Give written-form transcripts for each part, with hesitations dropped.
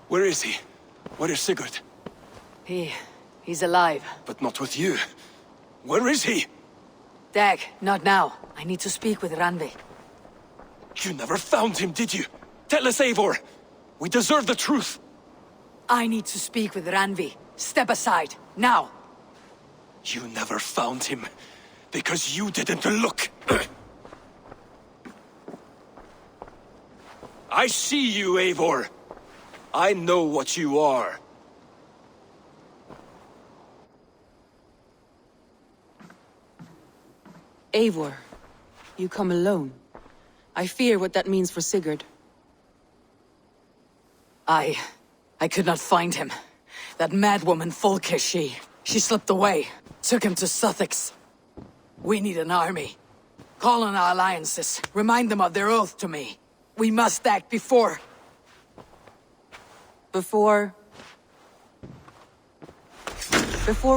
Where is he? Where is Sigurd? He's alive. But not with you. Where is he? Dag, not now. I need to speak with Randvi. You never found him, did you? Tell us, Eivor. We deserve the truth. I need to speak with Randvi. Step aside, now. You never found him, because you didn't look. I see you, Eivor. I know what you are. Eivor, you come alone. I fear what that means for Sigurd. I could not find him. That madwoman Folke, she slipped away. Took him to Sussex. We need an army. Call on our alliances. Remind them of their oath to me. We must act before... Before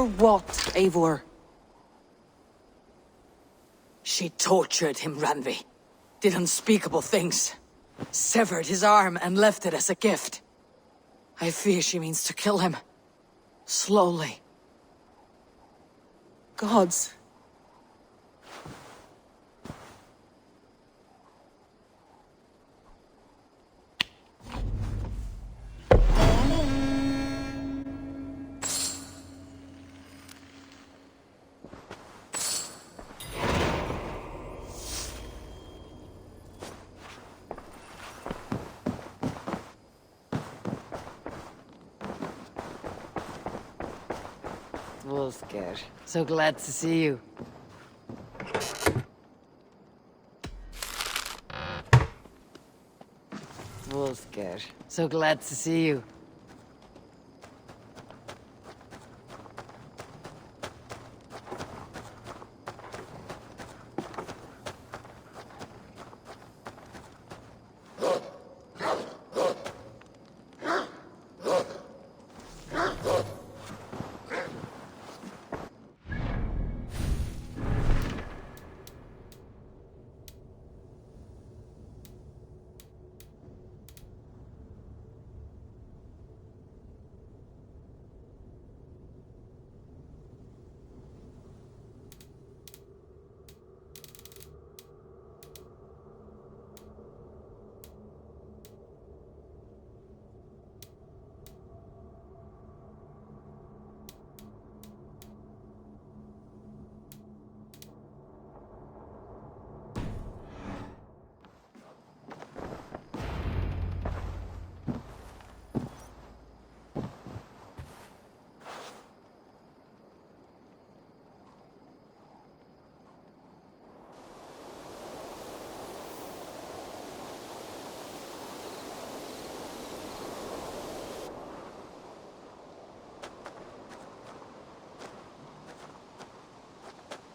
what, Eivor? She tortured him, Randvi. Did unspeakable things. Severed his arm and left it as a gift. I fear she means to kill him. Slowly. Gods. Wolfgar, so glad to see you. Wolfgar, so glad to see you.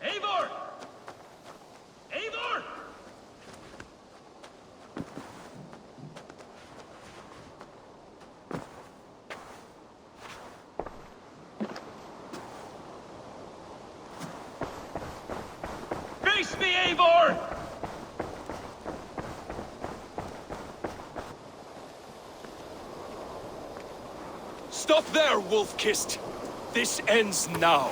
Eivor! Eivor! Face me, Eivor! Stop there, Wolf-Kissed! This ends now.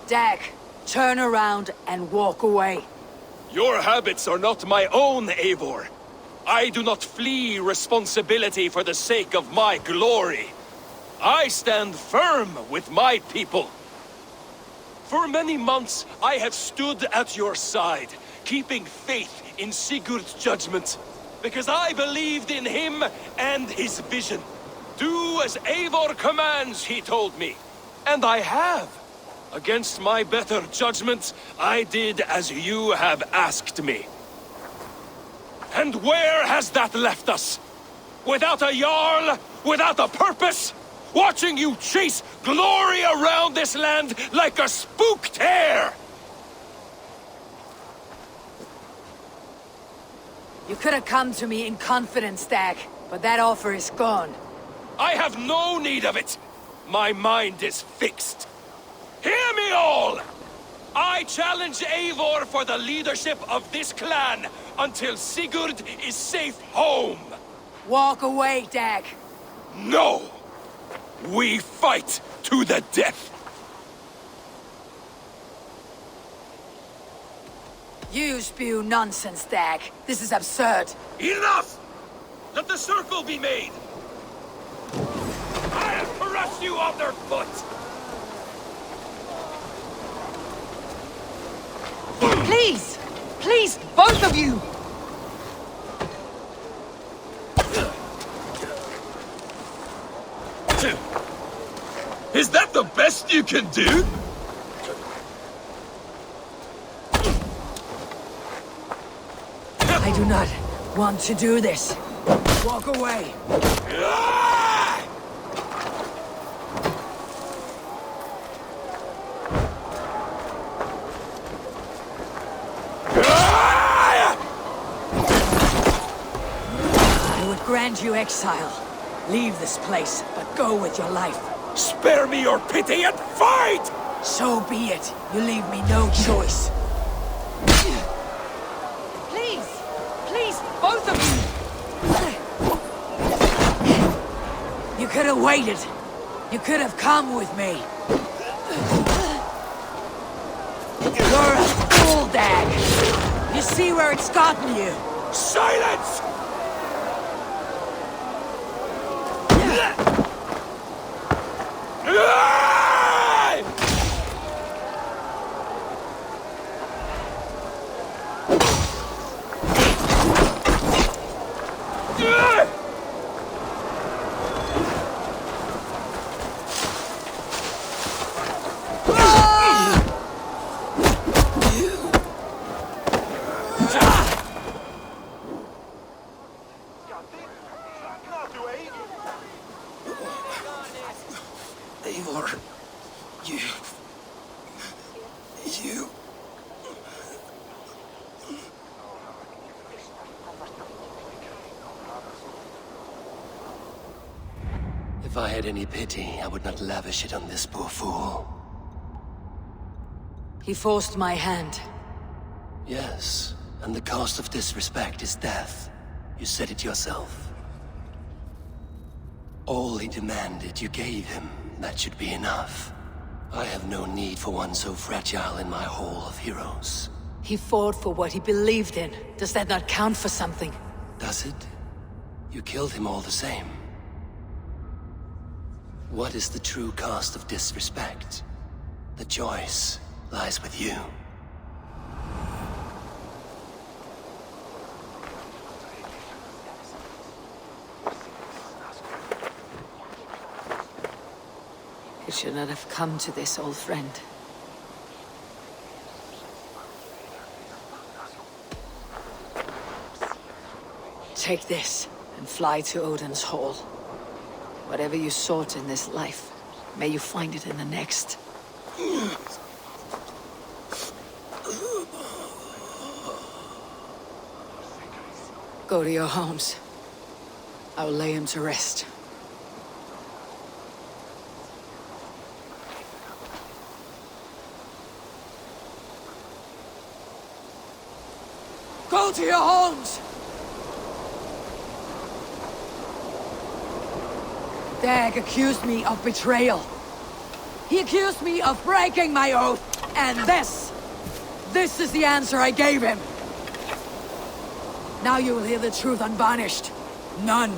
Dag, turn around and walk away. Your habits are not my own, Eivor. I do not flee responsibility for the sake of my glory. I stand firm with my people. For many months, I have stood at your side, keeping faith in Sigurd's judgment, because I believed in him and his vision. Do as Eivor commands, he told me. And I have. Against my better judgment, I did as you have asked me. And where has that left us? Without a Jarl? Without a purpose? Watching you chase glory around this land like a spooked hare! You could have come to me in confidence, Dag, but that offer is gone. I have no need of it! My mind is fixed. Hear me all! I challenge Eivor for the leadership of this clan until Sigurd is safe home! Walk away, Dag. No! We fight to the death! You spew nonsense, Dag. This is absurd. Enough! Let the circle be made! I'll crush you underfoot! Please! Please, both of you! Is that the best you can do? I do not want to do this. Walk away. I would grant you exile. Leave this place, but go with your life. Spare me your pity and fight! So be it. You leave me no choice. Please! Please, both of you! You could have waited. You could have come with me. You're a fool, Dag. You see where it's gotten you. Silence! Eivor, you... If I had any pity, I would not lavish it on this poor fool. He forced my hand. Yes, and the cost of disrespect is death. You said it yourself. All he demanded, you gave him. That should be enough. I have no need for one so fragile in my hall of heroes. He fought for what he believed in. Does that not count for something? Does it? You killed him all the same. What is the true cost of disrespect? The choice lies with you. It should not have come to this, old friend. Take this and fly to Odin's Hall. Whatever you sought in this life, may you find it in the next. Go to your homes. I will lay him to rest. Go to your homes! Dag accused me of betrayal. He accused me of breaking my oath, and this is the answer I gave him. Now you will hear the truth unvarnished. None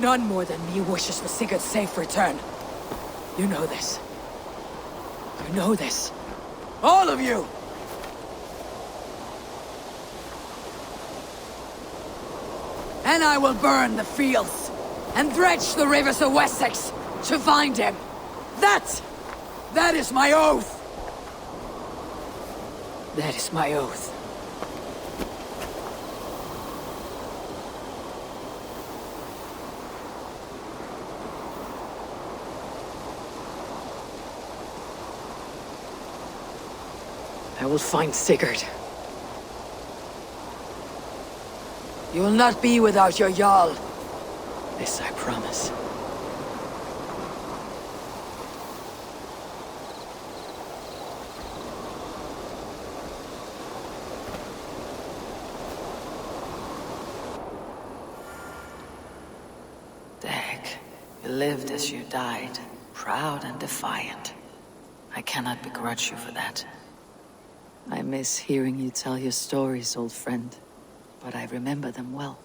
more than me wishes for Sigurd's safe return. You know this. You know this. All of you! And I will burn the fields and dredge the rivers of Wessex to find him. That is my oath. That is my oath. I will find Sigurd. You will not be without your Jarl. This I promise. lived as you died, proud and defiant. I cannot begrudge you for that. I miss hearing you tell your stories, old friend, but I remember them well.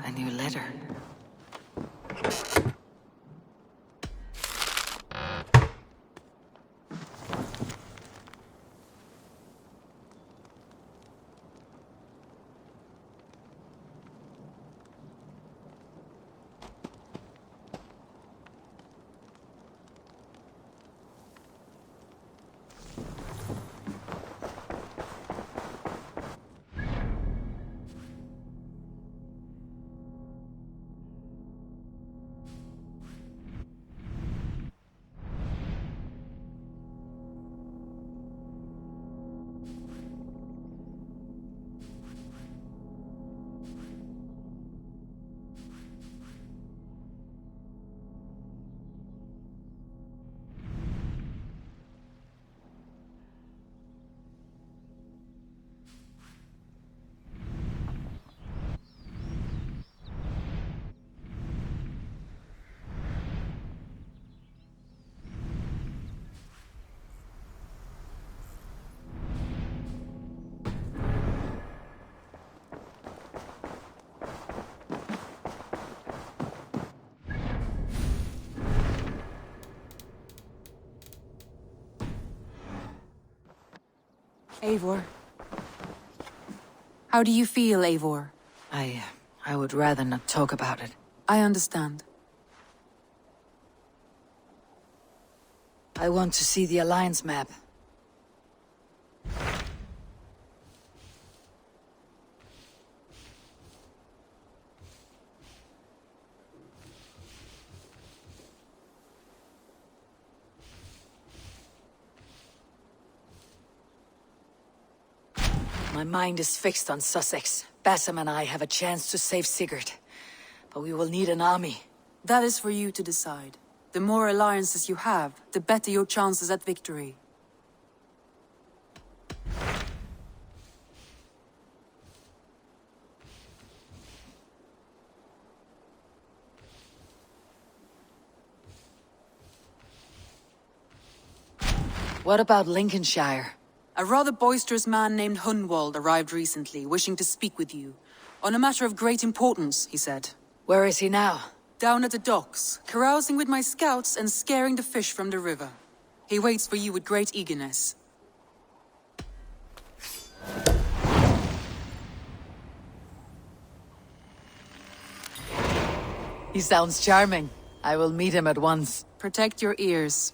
A new letter. Eivor. How do you feel, Eivor? I would rather not talk about it. I understand. I want to see the Alliance map. My mind is fixed on Sussex. Bassam and I have a chance to save Sigurd. But we will need an army. That is for you to decide. The more alliances you have, the better your chances at victory. What about Lincolnshire? A rather boisterous man named Hunwald arrived recently, wishing to speak with you. On a matter of great importance, he said. Where is he now? Down at the docks, carousing with my scouts and scaring the fish from the river. He waits for you with great eagerness. He sounds charming. I will meet him at once. Protect your ears.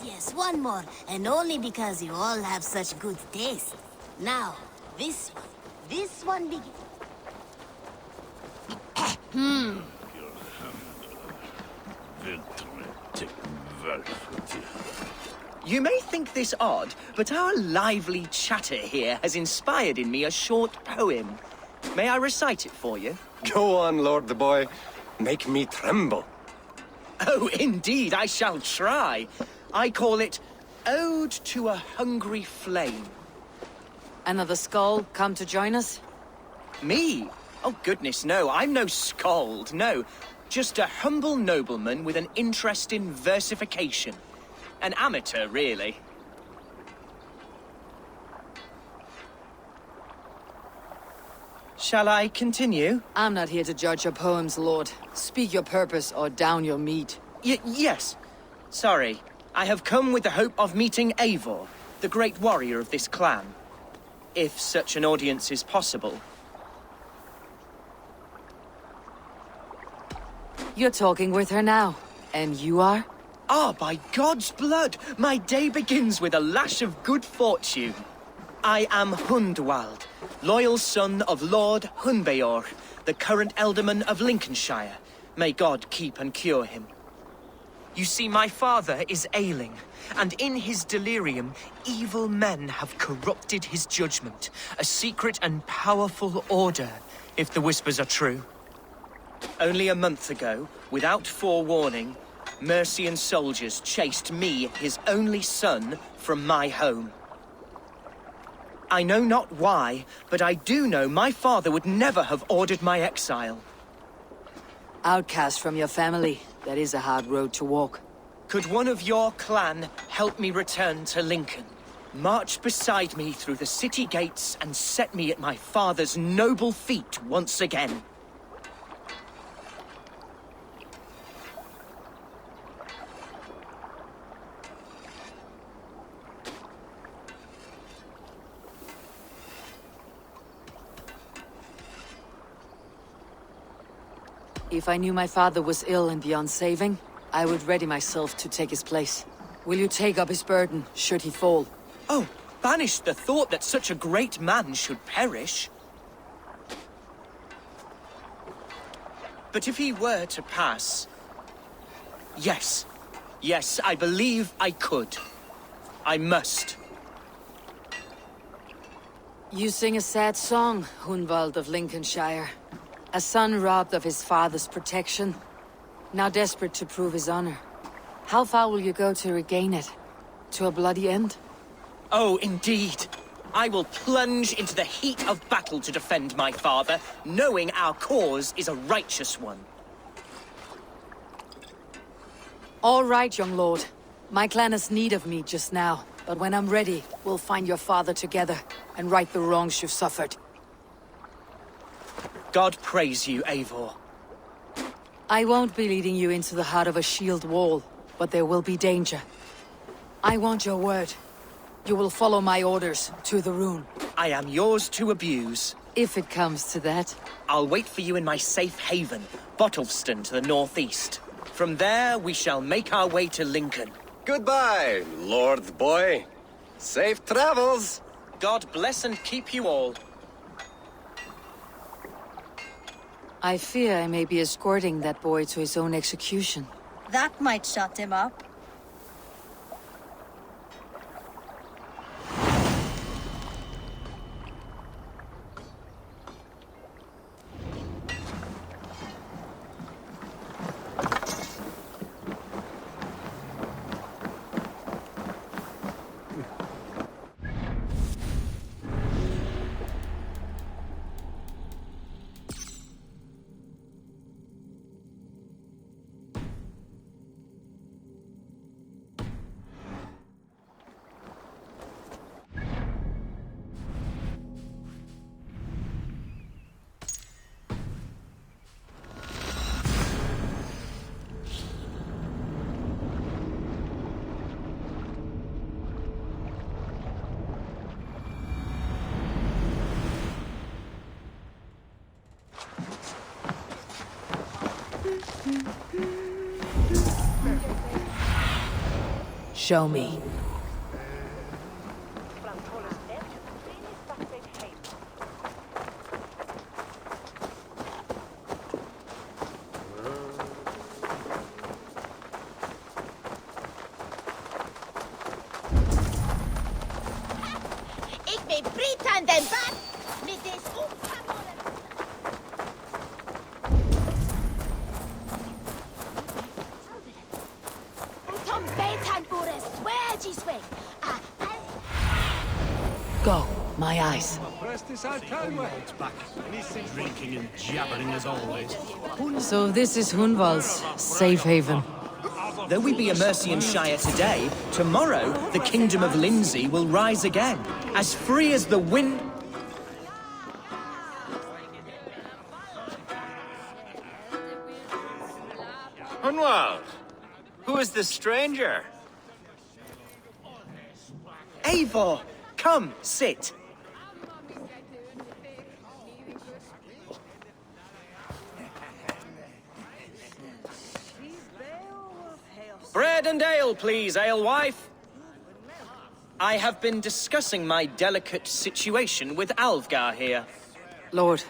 Yes, one more. And only because you all have such good taste. Now, this one begins. You may think this odd, but our lively chatter here has inspired in me a short poem. May I recite it for you? Go on, Lord the Boy. Make me tremble. Oh, indeed, I shall try. I call it Ode to a Hungry Flame. Another skull come to join us? Me? Oh, goodness, no, I'm no skald, no. Just a humble nobleman with an interest in versification. An amateur, really. Shall I continue? I'm not here to judge your poems, Lord. Speak your purpose or down your meat. Yes. Sorry. I have come with the hope of meeting Eivor, the great warrior of this clan. If such an audience is possible. You're talking with her now. And you are? Ah, by God's blood! My day begins with a lash of good fortune. I am Hundwald, loyal son of Lord Hunbeor, the current Elderman of Lincolnshire. May God keep and cure him. You see, my father is ailing, and in his delirium, evil men have corrupted his judgment. A secret and powerful order, if the whispers are true. Only a month ago, without forewarning, Mercian soldiers chased me, his only son, from my home. I know not why, but I do know my father would never have ordered my exile. Outcast from your family. That is a hard road to walk. Could one of your clan help me return to Lincoln? March beside me through the city gates and set me at my father's noble feet once again. If I knew my father was ill and beyond saving, I would ready myself to take his place. Will you take up his burden, should he fall? Oh, banish the thought that such a great man should perish. But if he were to pass... Yes, I believe I could. I must. You sing a sad song, Hunwald of Lincolnshire. A son robbed of his father's protection, now desperate to prove his honor. How far will you go to regain it? To a bloody end? Oh, indeed. I will plunge into the heat of battle to defend my father, knowing our cause is a righteous one. All right, young lord. My clan has need of me just now, but when I'm ready, we'll find your father together and right the wrongs you've suffered. God praise you, Eivor. I won't be leading you into the heart of a shield wall, but there will be danger. I want your word. You will follow my orders to the rune. I am yours to abuse. If it comes to that. I'll wait for you in my safe haven, Bottleston to the northeast. From there, we shall make our way to Lincoln. Goodbye, Lord Boy. Safe travels. God bless and keep you all. I fear I may be escorting that boy to his own execution. That might shut him up. Show me. Ik ben Britan den Bad. Mit des Umkammerlen. Tom Betan Bures, swear swing. Go, my eyes. Drinking and jabbering as always. So this is Hunwald's safe haven. Though we be a Mercian Shire today, tomorrow the Kingdom of Lindsey will rise again, as free as the wind. Hunwald, who is this stranger? Eivor, come, sit. Bread and ale, please, alewife. I have been discussing my delicate situation with Alfgar here. Lord,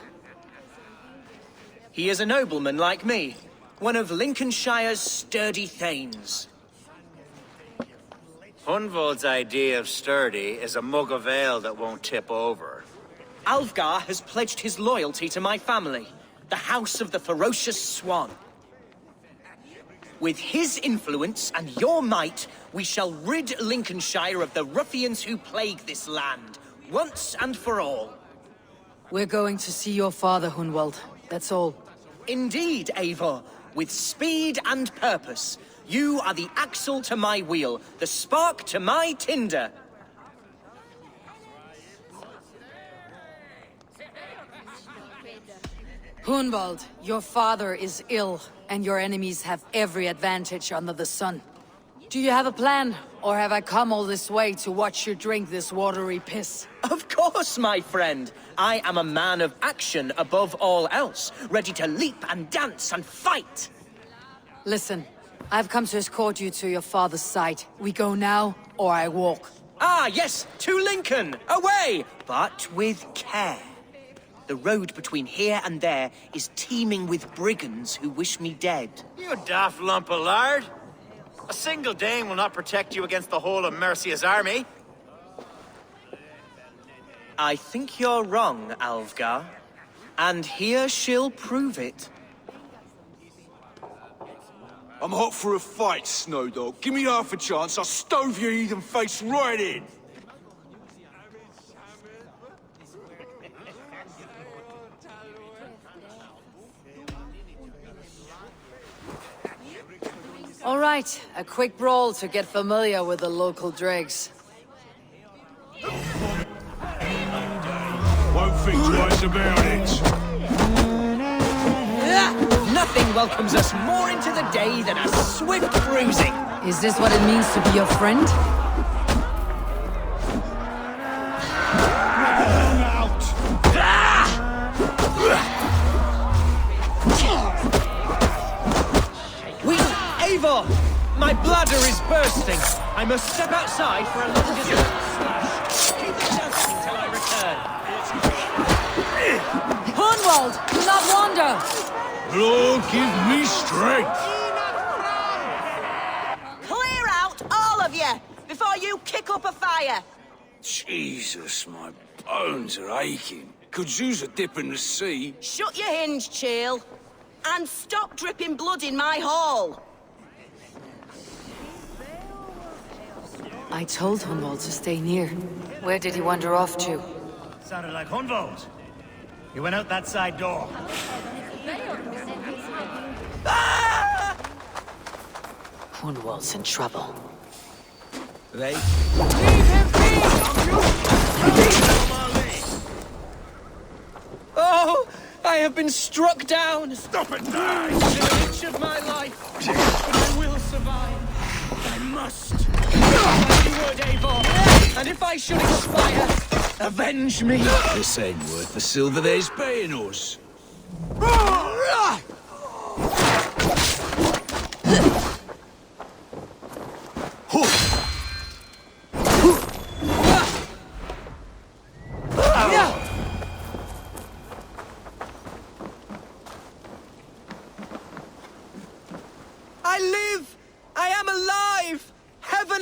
He is a nobleman like me, one of Lincolnshire's sturdy thanes. Hunwald's idea of sturdy is a mug of ale that won't tip over. Alfgar has pledged his loyalty to my family, the House of the Ferocious Swan. With his influence and your might, we shall rid Lincolnshire of the ruffians who plague this land, once and for all. we're going to see your father, Hunwald. That's all. Indeed, Eivor, with speed and purpose. You are the axle to my wheel, the spark to my tinder. Hunwald, your father is ill, and your enemies have every advantage under the sun. Do you have a plan, or have I come all this way to watch you drink this watery piss? Of course, my friend. I am a man of action above all else, ready to leap and dance and fight. Listen, I've come to escort you to your father's side. We go now, or I walk. Ah, yes, to Lincoln! Away! But with care. The road between here and there is teeming with brigands who wish me dead. You daft lump of lard! A single Dane will not protect you against the whole of Mercia's army. I think you're wrong, Alfgar. And here she'll prove it. I'm hot for a fight, Snowdog. Give me half a chance, I'll stove your heathen face right in. All right, a quick brawl to get familiar with the local dregs. Won't think twice about it. Nothing welcomes us more into the day than a swift bruising. Is this what it means to be your friend? Eivor! My bladder is bursting. I must step outside for a longer distance. Keep it shouting till I return. Hunwald, do not wander! Lord, give me strength. Clear out, all of you, before you kick up a fire. Jesus, my bones are aching. Could use a dip in the sea. Shut your hinge, Chill, and stop dripping blood in my hall. I told Hunwald to stay near. Where did he wander off to? Sounded like Hunwald. He went out that side door. Hunwald's in trouble. Oh, I have been struck down. Stop it now! In an inch of my life, but I will survive. I must. Like you would, Eivor. And if I should expire, avenge me. This ain't worth the silver there's paying us.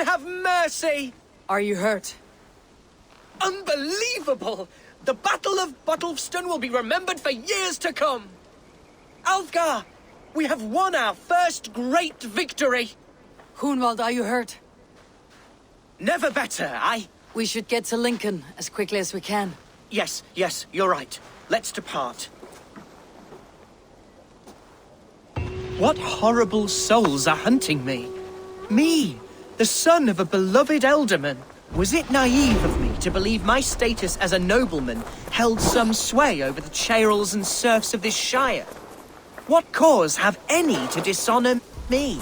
have mercy! Are you hurt? Unbelievable! The Battle of Bottlefston will be remembered for years to come! Alfgar! We have won our first great victory! Hunwald, are you hurt? Never better, We should get to Lincoln as quickly as we can. Yes, you're right. Let's depart. What horrible souls are hunting me? Me, the son of a beloved elderman. Was it naive of me to believe my status as a nobleman held some sway over the churls and serfs of this shire? What cause have any to dishonor me?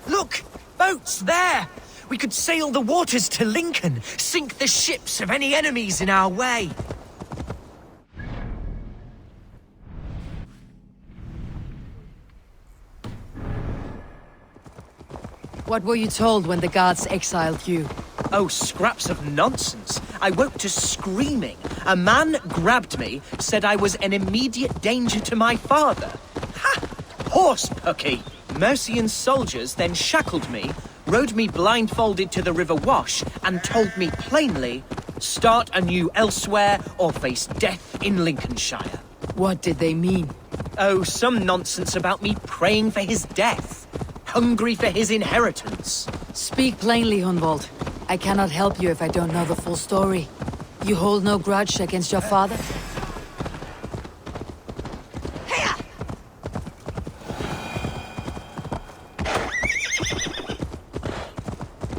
Look! Boats there! We could sail the waters to Lincoln, sink the ships of any enemies in our way. What were you told when the guards exiled you? Oh, scraps of nonsense. I woke to screaming. A man grabbed me, said I was an immediate danger to my father. Ha! Horse pucky! Mercian soldiers then shackled me, rode me blindfolded to the River Wash, and told me plainly, start anew elsewhere or face death in Lincolnshire. What did they mean? Oh, some nonsense about me praying for his death. Hungry for his inheritance. Speak plainly, Hunwald. I cannot help you if I don't know the full story. You hold no grudge against your father?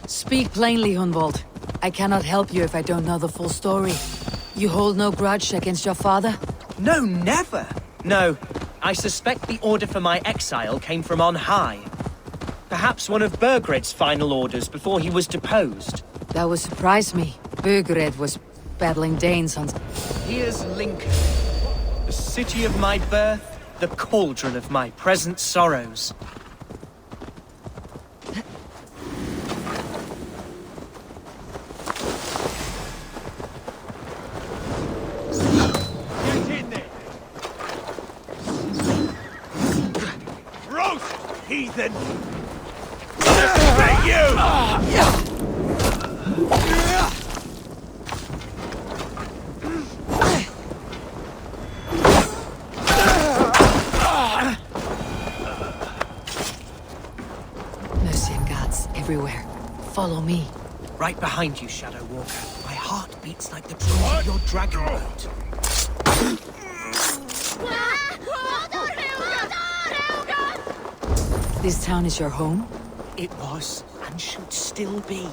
Speak plainly, Hunwald. I cannot help you if I don't know the full story. You hold no grudge against your father? No, never. No, I suspect the order for my exile came from on high. Perhaps one of Burgred's final orders before he was deposed. That would surprise me. Burgred was battling Danes on... Here's Lincoln. The city of my birth, the cauldron of my present sorrows. Get in there! Roast, heathen! For you! Mercian guards everywhere. Follow me. Right behind you, Shadow Walker. My heart beats like the drum of your dragon boat. This town is your home? It was, and should still be.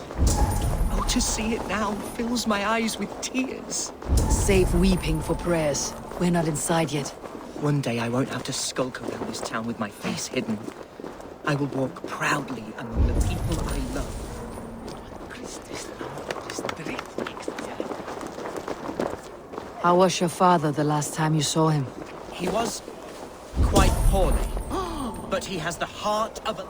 Oh, to see it now fills my eyes with tears. Save weeping for prayers. We're not inside yet. One day I won't have to skulk around this town with my face hidden. I will walk proudly among the people I love. How was your father the last time you saw him? He was quite poorly, but he has the heart of a...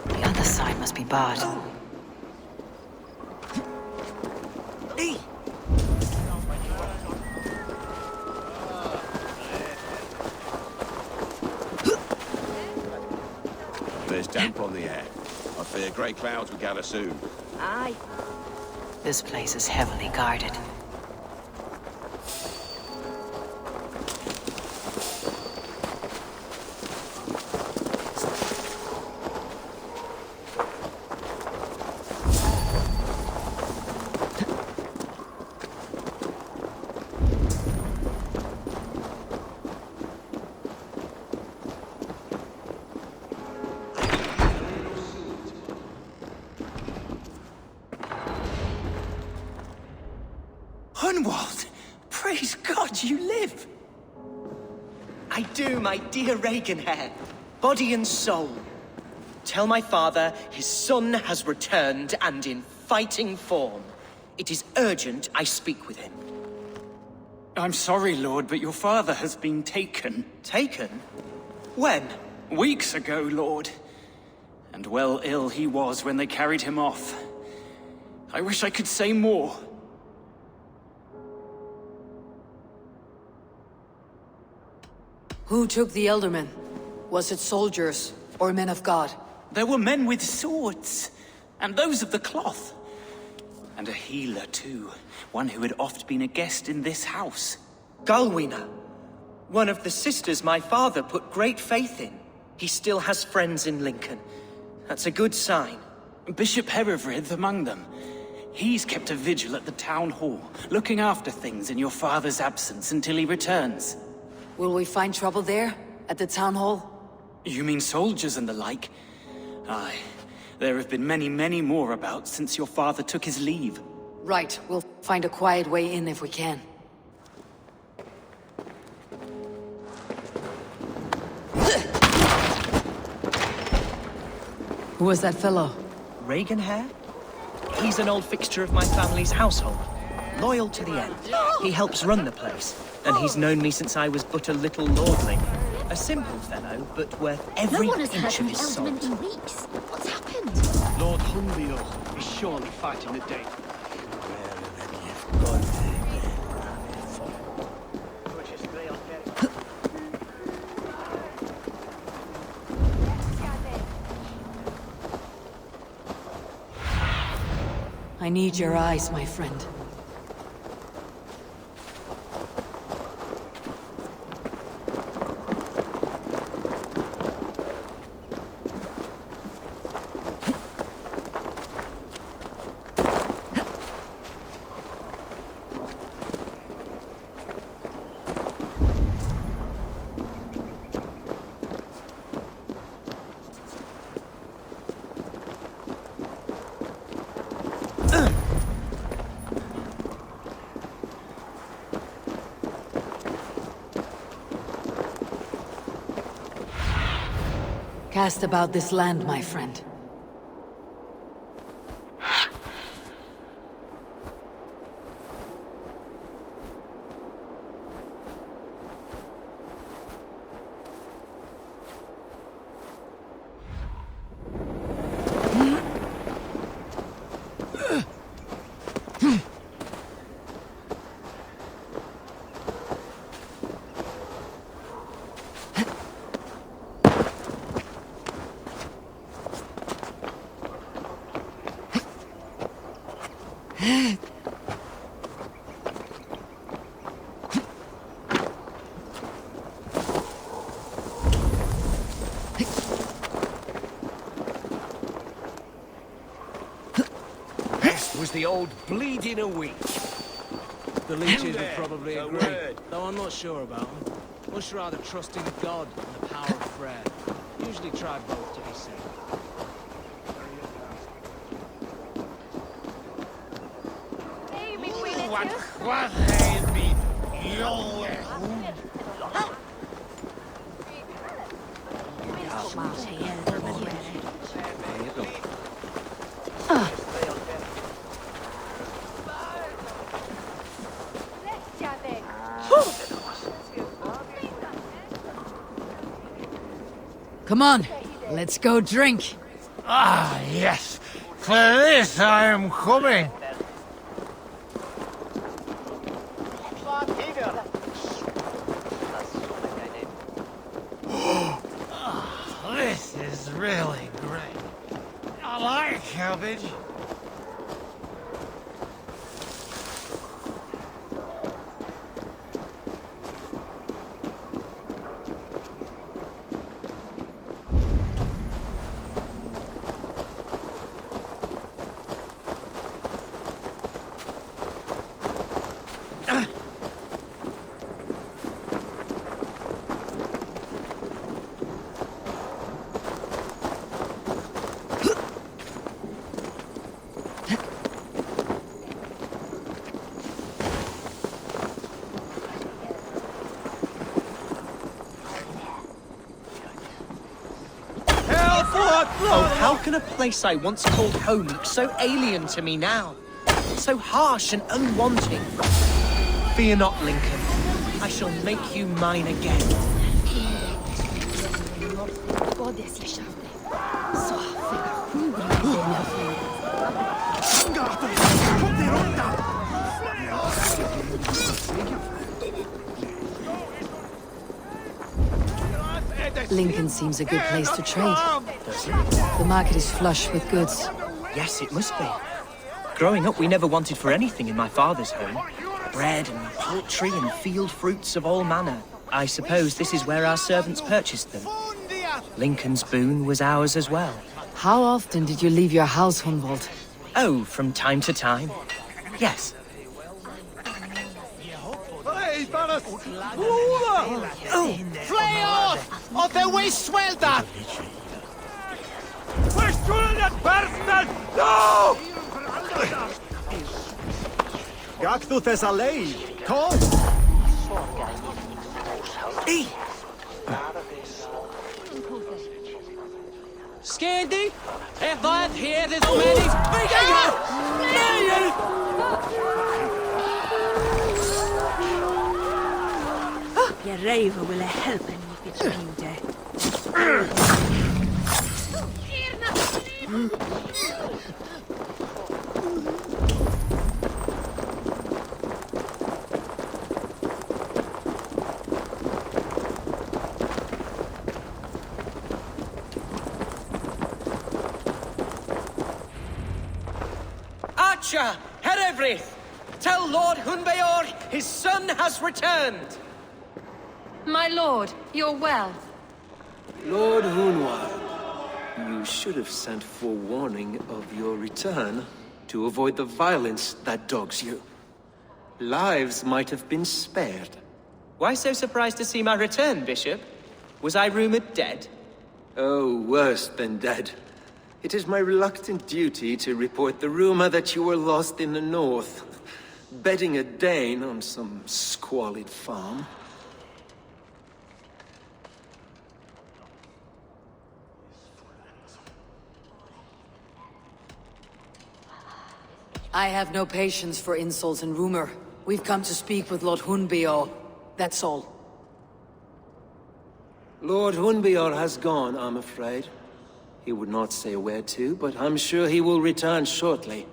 The other side must be barred. Hey! There's damp on the air. I fear grey clouds will gather soon. Aye. This place is heavily guarded. Hunwald! Praise God you live! I do, my dear Reaganhair. Body and soul. Tell my father his son has returned and in fighting form. It is urgent I speak with him. I'm sorry, Lord, but your father has been taken. Taken? When? Weeks ago, Lord. And well ill he was when they carried him off. I wish I could say more. Who took the Eldermen? Was it soldiers or men of God? There were men with swords, and those of the cloth. And a healer, too. One who had oft been a guest in this house. Galwina, one of the sisters my father put great faith in. He still has friends in Lincoln. That's a good sign. Bishop Herefrith among them. He's kept a vigil at the town hall, looking after things in your father's absence until he returns. Will we find trouble there? At the town hall? You mean soldiers and the like? Aye. There have been many, many more about since your father took his leave. Right. We'll find a quiet way in if we can. Who was that fellow? Reagan Hare? He's an old fixture of my family's household. Loyal to the end. He helps run the place, and he's known me since I was but a little lordling. A simple fellow, but worth every inch of his soul. In weeks. What's happened? Lord Hunbeor is surely fighting the day. I need your eyes, my friend. Cast about this land, my friend. Was the old bleeding a week. The leeches would probably agree, though I'm not sure about them. Much rather trust in God and the power of prayer. Usually try both to be safe. Come on, let's go drink. Ah, yes. For this I am coming. This is really great. I like cabbage. Oh, how can a place I once called home look so alien to me now? So harsh and unwanting. Fear not, Lincoln. I shall make you mine again. Lincoln seems a good place to trade. Does it? The market is flush with goods. Yes, it must be. Growing up, we never wanted for anything in my father's home. Bread and poultry and field fruits of all manner. I suppose this is where our servants purchased them. Lincoln's boon was ours as well. How often did you leave your house, Hunwald? Oh, from time to time. Yes. Flay off! Of the waste welder! We're shooting at Berston! No! Gactu Thessalei! Come! Hey! Scandy, if that here is many Your raver will help him if it's you Archer, Herevryth, tell Lord Hunbeor his son has returned. My lord, you're well. Lord Hunwald, you should have sent forewarning of your return to avoid the violence that dogs you. Lives might have been spared. Why so surprised to see my return, Bishop? Was I rumored dead? Oh, worse than dead. It is my reluctant duty to report the rumor that you were lost in the north, bedding a Dane on some squalid farm. I have no patience for insults and rumor. We've come to speak with Lord Hunbeor. That's all. Lord Hunbeor has gone, I'm afraid. He would not say where to, but I'm sure he will return shortly.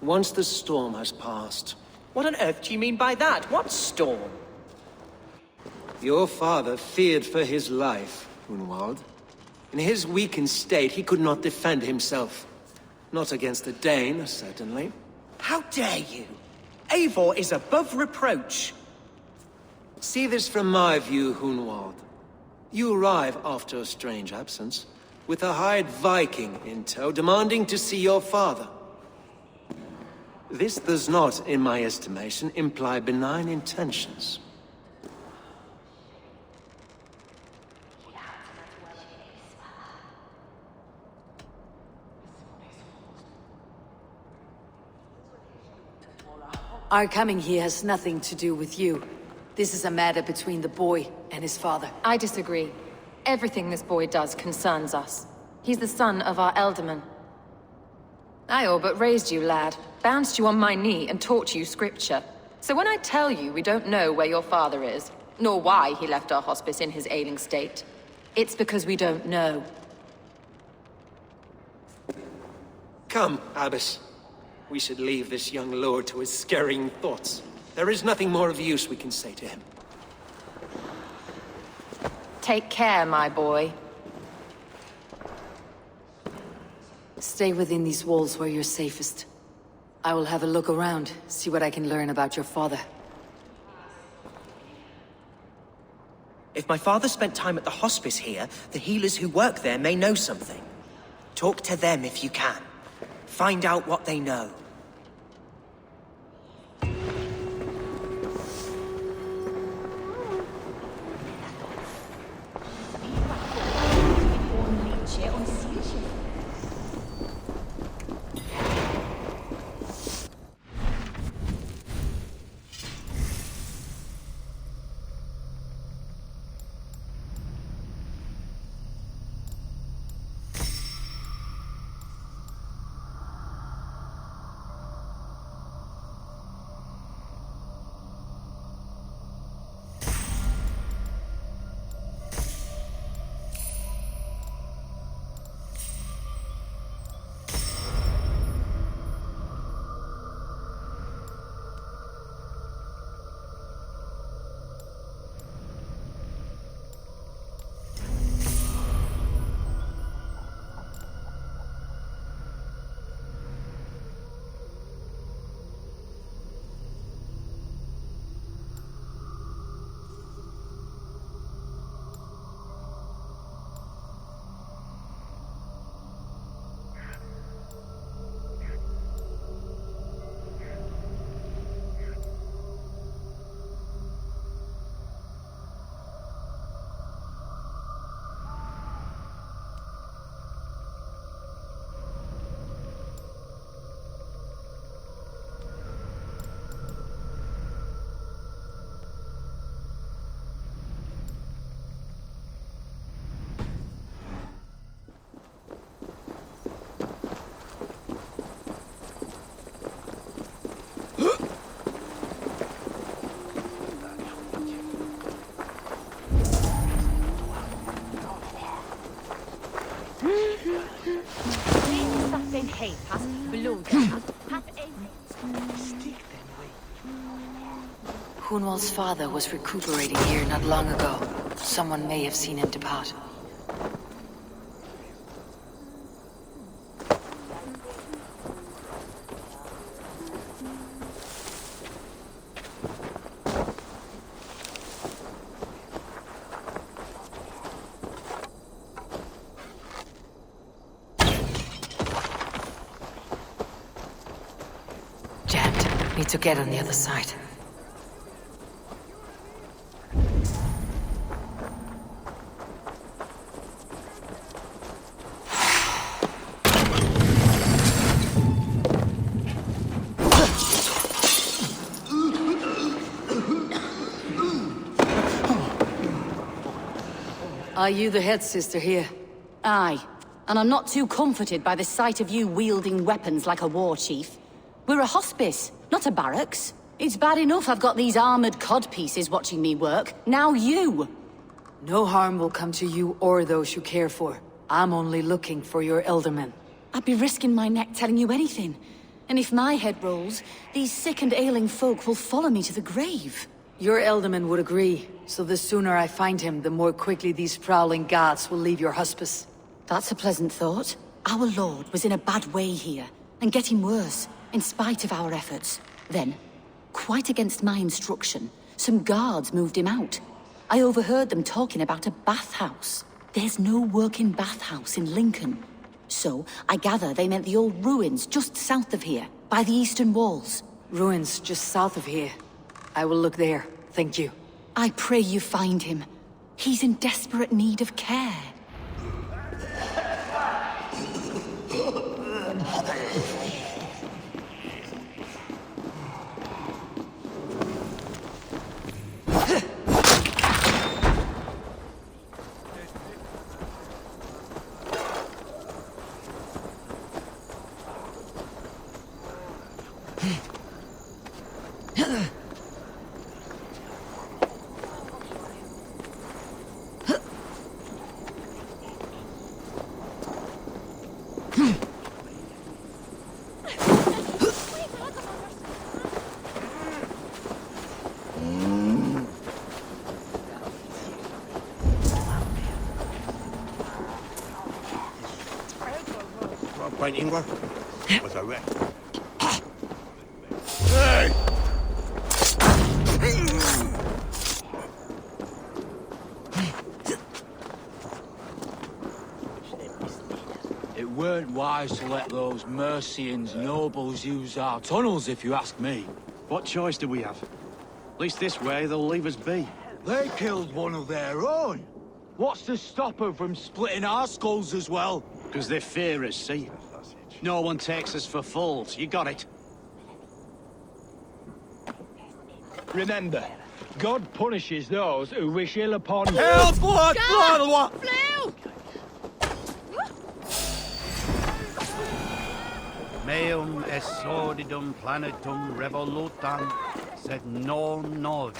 Once the storm has passed. What on earth do you mean by that? What storm? Your father feared for his life, Hunwald. In his weakened state, he could not defend himself. Not against the Dane, certainly. How dare you? Eivor is above reproach. See this from my view, Hunwald. You arrive after a strange absence, with a hired Viking in tow, demanding to see your father. This does not, in my estimation, imply benign intentions. Our coming here has nothing to do with you. This is a matter between the boy and his father. I disagree. Everything this boy does concerns us. He's the son of our Elderman. I all but raised you, lad. Bounced you on my knee and taught you scripture. So when I tell you we don't know where your father is, nor why he left our hospice in his ailing state, it's because we don't know. Come, Abbess. We should leave this young lord to his scurrying thoughts. There is nothing more of use we can say to him. Take care, my boy. Stay within these walls where you're safest. I will have a look around, see what I can learn about your father. If my father spent time at the hospice here, the healers who work there may know something. Talk to them if you can. Find out what they know. Hunwald's father was recuperating here not long ago. Someone may have seen him depart. Jammed. Need to get on the other side. Are you the head sister here? Aye. And I'm not too comforted by the sight of you wielding weapons like a war chief. We're a hospice, not a barracks. It's bad enough I've got these armored codpieces watching me work. Now you! No harm will come to you or those you care for. I'm only looking for your elderman. I'd be risking my neck telling you anything. And if my head rolls, these sick and ailing folk will follow me to the grave. Your elderman would agree, so the sooner I find him, the more quickly these prowling gods will leave your hospice. That's a pleasant thought. Our lord was in a bad way here, and getting worse, in spite of our efforts. Then, quite against my instruction, some guards moved him out. I overheard them talking about a bathhouse. There's no working bathhouse in Lincoln. So, I gather they meant the old ruins just south of here, by the eastern walls. Ruins just south of here. I will look there, thank you. I pray you find him. He's in desperate need of care. Painting work was a wreck. Hey! It weren't wise to let those Mercians nobles use our tunnels, if you ask me. What choice do we have? At least this way they'll leave us be. They killed one of their own. What's to stop them from splitting our skulls as well? Because they fear us, see? No one takes us for fools. You got it. Remember, God punishes those who wish ill upon you. Help! What? Meum est sordidum planetum revolutam, sed non nod.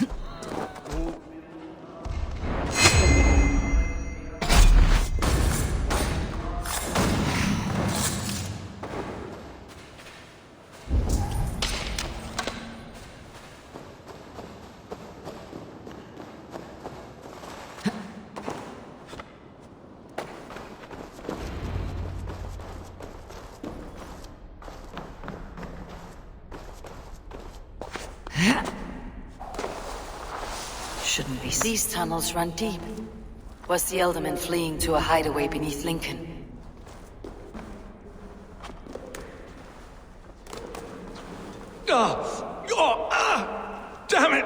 Shouldn't be. These tunnels run deep. Was the Elderman fleeing to a hideaway beneath Lincoln? Damn it!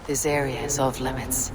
This area is off limits.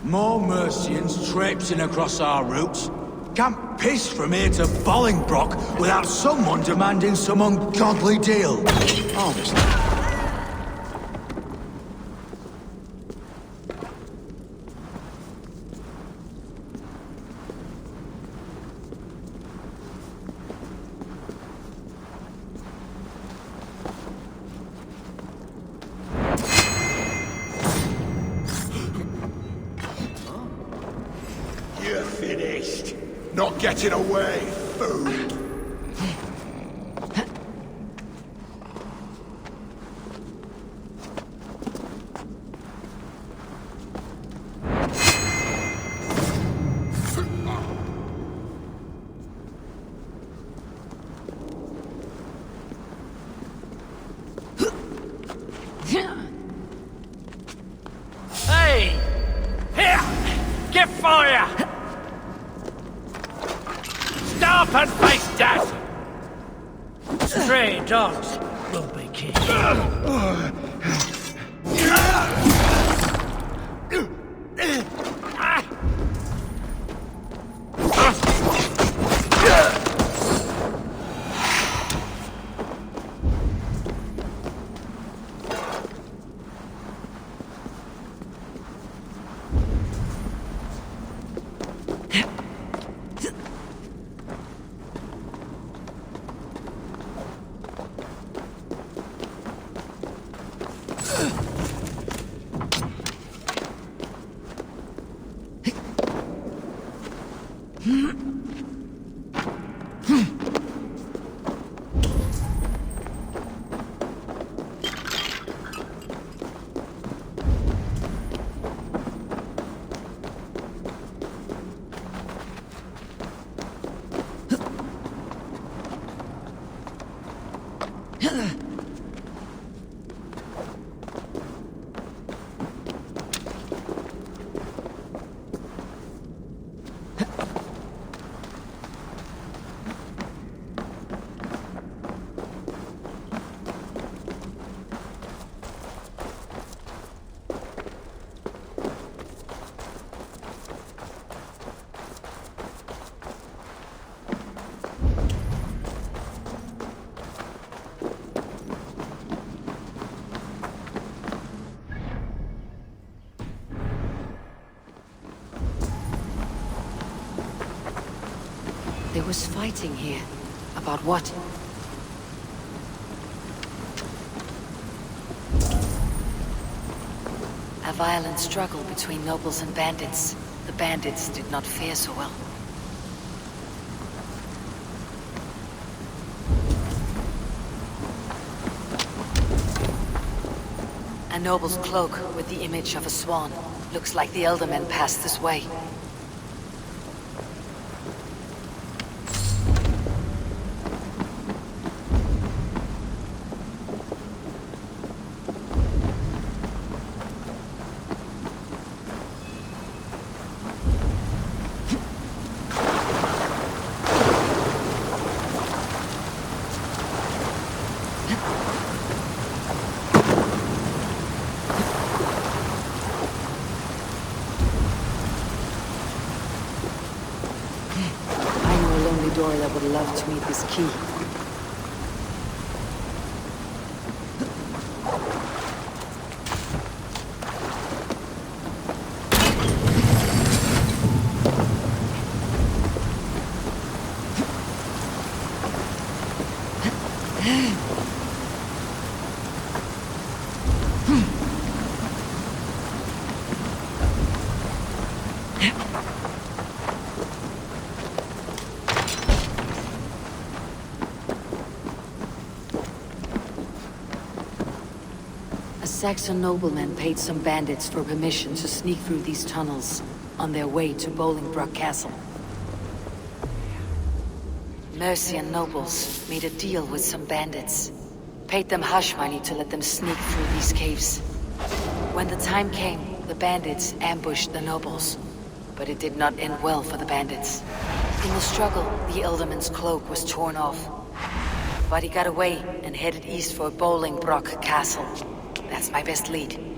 More Mercians traipsing across our routes. Can't piss from here to Bolingbroke without someone demanding some ungodly deal. Honestly. You're finished. Not getting away, fool. Hey! Here! Get fire! Stop and face death! Stray dogs will be killed. There was fighting here. About what? A violent struggle between nobles and bandits. The bandits did not fare so well. A noble's cloak with the image of a swan. Looks like the elder men passed this way. I would love to meet this key. Saxon noblemen paid some bandits for permission to sneak through these tunnels on their way to Bolingbroke Castle. Mercian nobles made a deal with some bandits. Paid them hush money to let them sneak through these caves. When the time came, the bandits ambushed the nobles. But it did not end well for the bandits. In the struggle, the Elderman's cloak was torn off. But he got away and headed east for Bolingbroke Castle. That's my best lead.